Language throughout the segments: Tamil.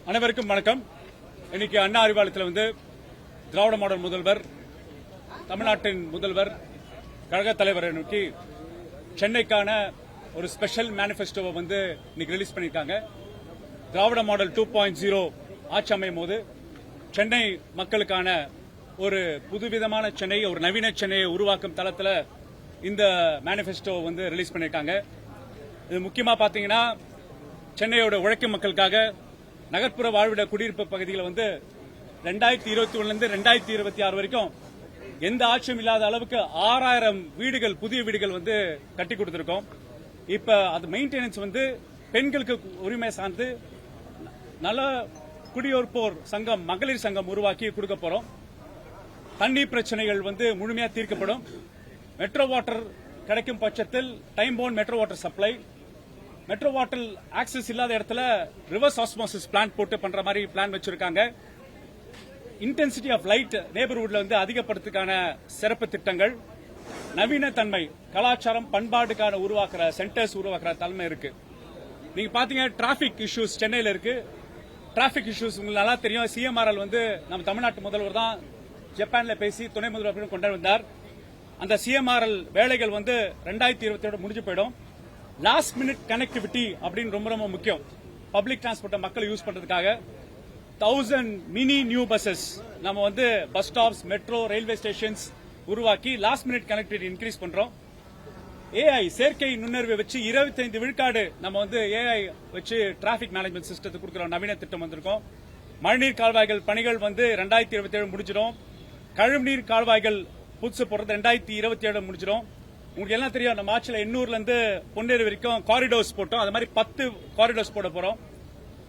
அனைவருக்கும் வணக்கம். இன்னைக்கு அண்ணா அறிவாலயத்தில் வந்து திராவிட மாடல் முதல்வர், தமிழ்நாட்டின் முதல்வர், கழக தலைவரை நோக்கி சென்னைக்கான ஒரு ஸ்பெஷல் மேனிபெஸ்டோவை வந்து இன்னைக்கு ரிலீஸ் பண்ணியிருக்காங்க. திராவிட மாடல் 2.0 ஆட்சி அமையும் போது சென்னை மக்களுக்கான ஒரு புதுவிதமான சென்னை, ஒரு நவீன சென்னையை உருவாக்கும் தளத்தில் இந்த மேனிபெஸ்டோ வந்து ரிலீஸ் பண்ணியிருக்காங்க. இது முக்கியமாக பார்த்தீங்கன்னா சென்னையோட உழைக்கும் மக்களுக்காக நகர்ப்புற வாழ்விட குடியிருப்பு பகுதியில் வந்து 2021 2026 வரைக்கும் எந்த ஆட்சியும் இல்லாத அளவுக்கு 6000 வீடுகள், புதிய வீடுகள் வந்து கட்டி கொடுத்திருக்கோம். இப்ப அது மெயின்டெனன்ஸ் வந்து பெண்களுக்கு உரிமை சார்ந்து நல்ல குடியிருப்போர் சங்கம், மகளிர் சங்கம் உருவாக்கி கொடுக்க போறோம். தண்ணீர் பிரச்சனைகள் வந்து முழுமையா தீர்க்கப்படும். மெட்ரோ வாட்டர் கிடைக்கும் பட்சத்தில் time bound metro water supply, metro water access இல்லாத இடத்துல ரிவர்ஸ் ஆஸ்மோசிஸ் பிளான்ட் போட்டு பண்ற மாதிரி பிளான் வச்சிருக்காங்க. இன்டென்சிட்டி ஆஃப் லைட் நெய்பர்ஹுட்ல வந்து அதிகப்படுத்துக்கான சிறப்பு திட்டங்கள், நவீன தன்மை, கலாச்சாரம், பண்பாட்டுக்கான உருவாக்குற சென்டர்ஸ் உருவாக்குற தலைமை இருக்கு. நீங்க பாத்தீங்க டிராபிக் இஷ்யூஸ் சென்னையில இருக்கு. டிராபிக் இஷ்யூஸ் உங்களுக்கு நல்லா தெரியும். சிஎம்ஆர்எல் வந்து நம்ம தமிழ்நாட்டு முதல்வர் தான் ஜப்பான்ல பேசி துணை முதல்வர் கொண்டு வந்தார். அந்த சிஎம்ஆர்எல் வேலைகள் வந்து 2027 முடிஞ்சு போயிடும். லாஸ்ட் மினிட் கனெக்டிவிட்டி அப்படின்னு ரொம்ப ரொம்ப முக்கியம். பப்ளிக் டிரான்ஸ்போர்ட்டை மக்கள் யூஸ் பண்றதுக்காக 1000 மினி நியூ பஸ்ஸஸ் நம்ம வந்து bus stops, metro, railway stations உருவாக்கி லாஸ்ட் மினிட் கனெக்டிவிட்டி இன்க்ரீஸ் பண்றோம். ஏஐ செயற்கை நுண்ணறிவை வச்சு 25 விழுக்காடு நம்ம வந்து ஏஐ வச்சு டிராபிக் மேனேஜ்மெண்ட் சிஸ்டத்தை கொடுக்கிற நவீன திட்டம் வந்திருக்கோம். மழைநீர் கால்வாய்கள் பணிகள் வந்து 2027 முடிஞ்சிடும். கழிவுநீர் கால்வாய்கள் புதுசு போடுறது 2027 முடிஞ்சிடும். உங்களுக்கு எல்லாம் தெரியும், நம்ம ஆட்சியில் 800 இருந்து பொன்னேரி வரைக்கும் காரிடோர்ஸ் போட்டோம். அது மாதிரி 10 காரிடோர்ஸ் போட போறோம்.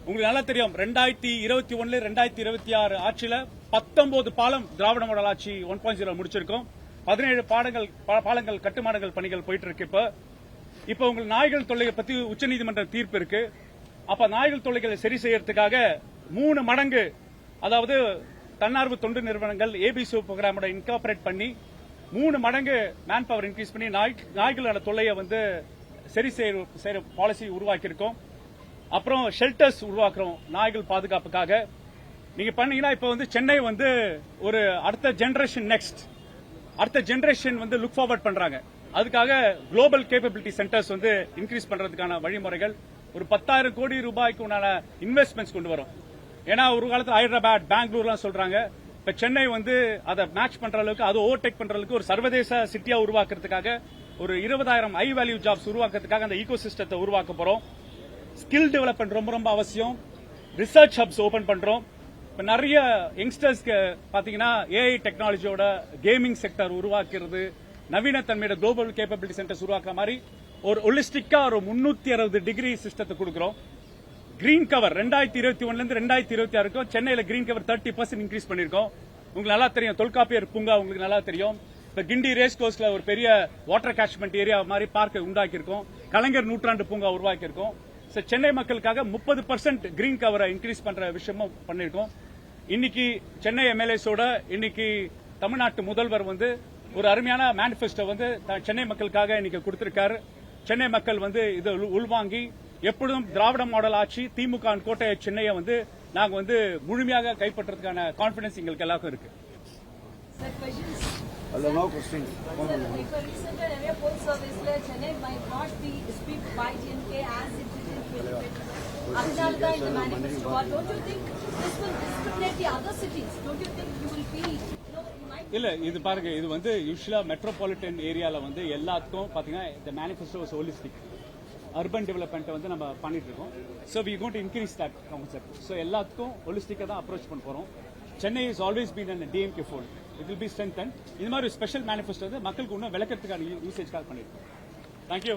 உங்களுக்கு நல்லா தெரியும், 2021 2026 ஆட்சியில 19 பாலம் திராவிட மாடல் ஆட்சி 1.0 முடிச்சிருக்கோம். 17 பாலங்கள் கட்டுமானங்கள் பணிகள் போயிட்டு இருக்கு. இப்ப உங்களுக்கு நாய்கள் தொல்லையை பத்தி உச்சநீதிமன்ற தீர்ப்பு இருக்கு. அப்ப நாய்கள் தொல்லைகளை சரி செய்யறதுக்காக 3 மடங்கு, அதாவது தன்னார்வ தொண்டு நிறுவனங்கள் ஏபிசி புரோகிராமோட இன்கார்பரேட் பண்ணி 3 மடங்கு மேன் பவர் இன்க்ரீஸ் பண்ணி நாய்களோட தொல்லையை வந்து சரி செய்யற பாலிசி உருவாக்கி இருக்கோம். அப்புறம் ஷெல்டர்ஸ் உருவாக்குறோம் நாய்கள் பாதுகாப்புக்காக. நீங்க பண்ணீங்கன்னா இப்ப வந்து சென்னை வந்து ஒரு அடுத்த ஜெனரேஷன் வந்து லுக் ஃபார்வர்ட் பண்றாங்க. அதுக்காக குளோபல் கேப்பபிலிட்டி சென்டர்ஸ் வந்து இன்க்ரீஸ் பண்றதுக்கான வழிமுறைகள், ஒரு 10,000 கோடி ரூபாய்க்கு உண்டான இன்வெஸ்ட்மெண்ட்ஸ் கொண்டு வரும். ஏன்னா ஒரு காலத்தில் ஹைதராபாத், பெங்களூர்லாம் சொல்றாங்க. இப்ப சென்னை வந்து அதை மேட்ச் பண்ற அளவுக்கு, அது ஓவர்டேக் பண்ற அளவுக்கு ஒரு சர்வதேச சிட்டியா உருவாக்குறதுக்காக, ஒரு 20,000 ஹை வேல்யூ ஜாப்ஸ் உருவாக்குறதுக்காக அந்த ஈகோ சிஸ்டத்தை உருவாக்க போறோம். ஸ்கில் டெவலப்மெண்ட் ரொம்ப ரொம்ப அவசியம். ரிசர்ச் ஹப்ஸ் ஓபன் பண்றோம். இப்ப நிறைய யங்ஸ்டர்ஸ்க்கு பாத்தீங்கன்னா ஏஐ டெக்னாலஜியோட கேமிங் செக்டர் உருவாக்குறது, நவீன தன்மையோட குளோபல் கேப்பபிலிட்டி சென்டர்ஸ் உருவாக்குற மாதிரி ஒரு ஹோலிஸ்டிக்கா ஒரு 360 டிகிரி சிஸ்டத்தை கொடுக்கிறோம். கிரீன் கவர் 2021 2026 சென்னையில கிரீன் கவர் 30% இன்க்ரீஸ் பண்ணிருக்கோம். உங்களுக்கு நல்லா தெரியும், தொல்காப்பியர் பூங்கா உங்களுக்கு நல்லா தெரியும். இப்ப கிண்டி ரேஸ் கோர்ஸ்ல ஒரு பெரிய வாட்டர் கேட்ச்மெண்ட் ஏரியா மாதிரி பார்க் உண்டாக்கியிருக்கோம். கலைஞர் நூற்றாண்டு பூங்கா உருவாக்கியிருக்கோம். சென்னை மக்களுக்காக 30% கிரீன் கவரை இன்க்ரீஸ் பண்ற விஷயமும் பண்ணிருக்கோம். இன்னைக்கு சென்னை எம்எல்ஏஸோட இன்னைக்கு தமிழ்நாட்டு முதல்வர் வந்து ஒரு அருமையான மேனிபெஸ்டோ வந்து சென்னை மக்களுக்காக இன்னைக்கு கொடுத்திருக்காரு. சென்னை மக்கள் வந்து இதை உள்வாங்கி எப்பொழுதும் திராவிட மாடல் ஆட்சி, திமுக கோட்டை சென்னையை வந்து நாங்க வந்து முழுமையாக கைப்பற்றதுக்கான கான்பிடன்ஸ் எங்களுக்கு எல்லாருக்கும் இருக்கு. இல்ல, இது பாருங்க, இது வந்து யூசுவலா மெட்ரோபாலிட்டன் ஏரியால வந்து எல்லாத்துக்கும் பாத்தீங்கன்னா இந்த manifesto was holistic. Urban development வந்து நம்ம பண்ணிட்டு இருக்கோம். So we going to increase that concept. So எல்லாத்துக்கும் ஹோலிஸ்டிக்கா தான் அப்ரோச் பண்ண போறோம். Chennai is always been an DMK fold. It will be strengthen. இது மாதிரி ஸ்பெஷல் மேனிபெஸ்டோ வந்து மக்களுக்கு இன்னும் விளக்கத்துக்கான யூசேஜ்காக பண்ணிருக்கோம். தேங்க்யூ.